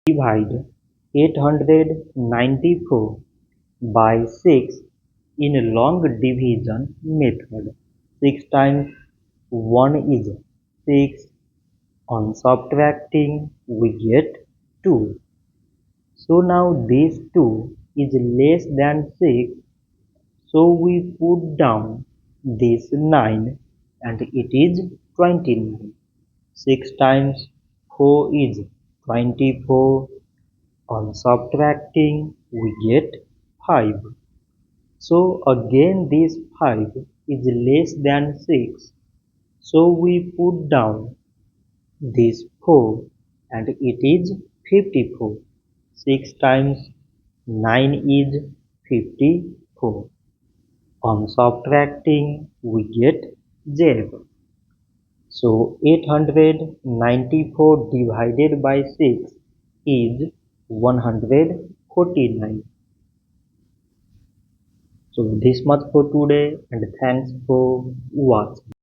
Divide 894 by 6 in long division method. 6 times 1 is 6. On subtracting, we get 2. So now this 2 is less than 6. So we put down this 9 and it is 29. 6 times 4 is 24. On subtracting, we get 5. So again this 5 is less than 6. So we put down this 4 and it is 54. 6 times 9 is 54. On subtracting, we get 0. So 894 divided by 6 is 149. So this much for today and thanks for watching.